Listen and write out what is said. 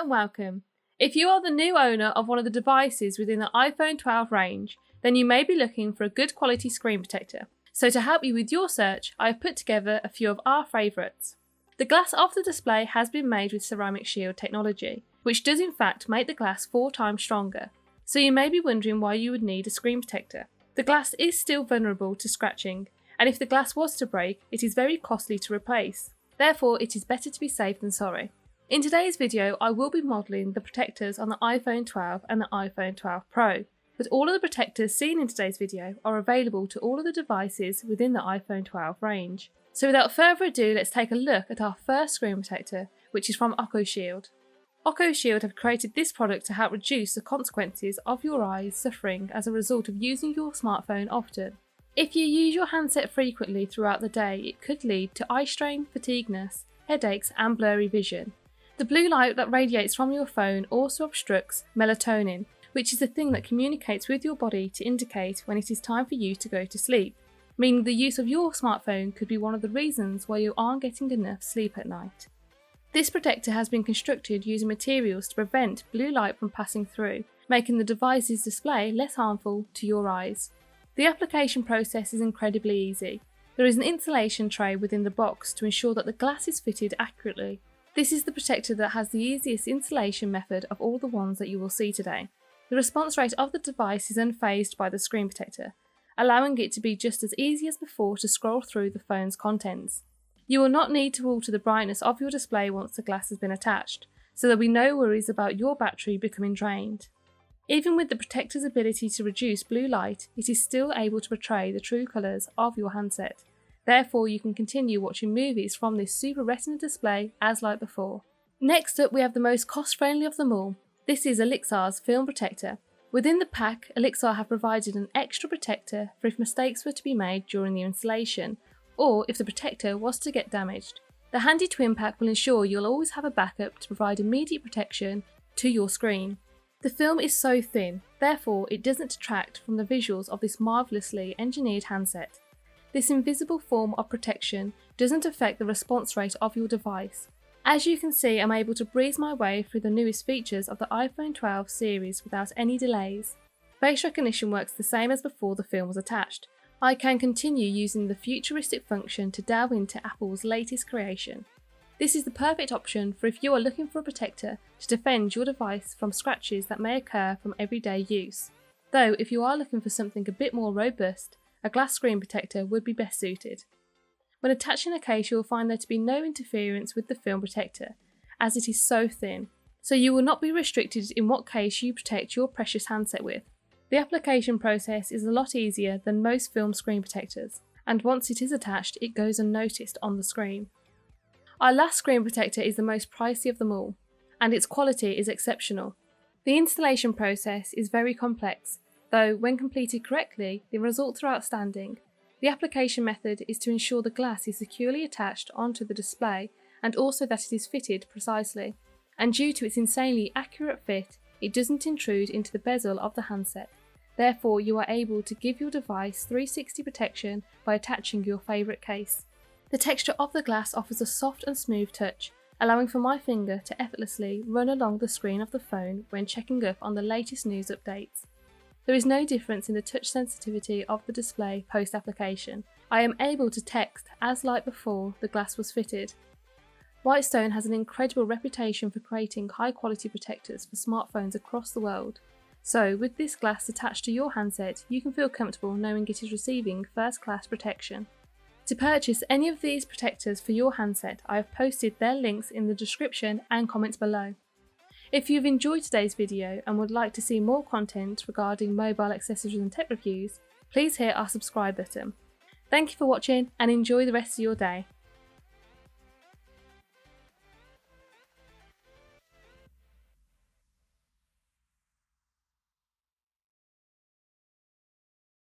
and welcome. If you are the new owner of one of the devices within the iPhone 12 range, then you may be looking for a good quality screen protector. So to help you with your search, I have put together a few of our favourites. The glass of the display has been made with ceramic shield technology, which does in fact make the glass 4 times stronger. So you may be wondering why you would need a screen protector. The glass is still vulnerable to scratching, and if the glass was to break, it is very costly to replace. Therefore, it is better to be safe than sorry. In today's video, I will be modelling the protectors on the iPhone 12 and the iPhone 12 Pro, but all of the protectors seen in today's video are available to all of the devices within the iPhone 12 range. So without further ado, let's take a look at our first screen protector, which is from Ocushield. Ocushield have created this product to help reduce the consequences of your eyes suffering as a result of using your smartphone often. If you use your handset frequently throughout the day, it could lead to eye strain, fatigueness, headaches and blurry vision. The blue light that radiates from your phone also obstructs melatonin, which is the thing that communicates with your body to indicate when it is time for you to go to sleep, meaning the use of your smartphone could be one of the reasons why you aren't getting enough sleep at night. This protector has been constructed using materials to prevent blue light from passing through, making the device's display less harmful to your eyes. The application process is incredibly easy. There is an insulation tray within the box to ensure that the glass is fitted accurately. This is the protector that has the easiest installation method of all the ones that you will see today. The response rate of the device is unfazed by the screen protector, allowing it to be just as easy as before to scroll through the phone's contents. You will not need to alter the brightness of your display once the glass has been attached, so there will be no worries about your battery becoming drained. Even with the protector's ability to reduce blue light, it is still able to portray the true colours of your handset. Therefore, you can continue watching movies from this Super Retina display as like before. Next up, we have the most cost-friendly of them all. This is Olixar's film protector. Within the pack, Olixar have provided an extra protector for if mistakes were to be made during the installation, or if the protector was to get damaged. The handy twin pack will ensure you'll always have a backup to provide immediate protection to your screen. The film is so thin, therefore it doesn't detract from the visuals of this marvellously engineered handset. This invisible form of protection doesn't affect the response rate of your device. As you can see, I'm able to breeze my way through the newest features of the iPhone 12 series without any delays. Face recognition works the same as before the film was attached. I can continue using the futuristic function to delve into Apple's latest creation. This is the perfect option for if you are looking for a protector to defend your device from scratches that may occur from everyday use. Though if you are looking for something a bit more robust, a glass screen protector would be best suited. When attaching a case, you will find there to be no interference with the film protector, as it is so thin, so you will not be restricted in what case you protect your precious handset with. The application process is a lot easier than most film screen protectors, and once it is attached, it goes unnoticed on the screen. Our last screen protector is the most pricey of them all, and its quality is exceptional. The installation process is very complex, though when completed correctly, the results are outstanding. The application method is to ensure the glass is securely attached onto the display and also that it is fitted precisely. And due to its insanely accurate fit, it doesn't intrude into the bezel of the handset. Therefore, you are able to give your device 360 protection by attaching your favourite case. The texture of the glass offers a soft and smooth touch, allowing for my finger to effortlessly run along the screen of the phone when checking up on the latest news updates. There is no difference in the touch sensitivity of the display post-application. I am able to text as like before the glass was fitted. Whitestone has an incredible reputation for creating high-quality protectors for smartphones across the world. So, with this glass attached to your handset, you can feel comfortable knowing it is receiving first-class protection. To purchase any of these protectors for your handset, I have posted their links in the description and comments below. If you've enjoyed today's video and would like to see more content regarding mobile accessories and tech reviews, please hit our subscribe button. Thank you for watching and enjoy the rest of your day.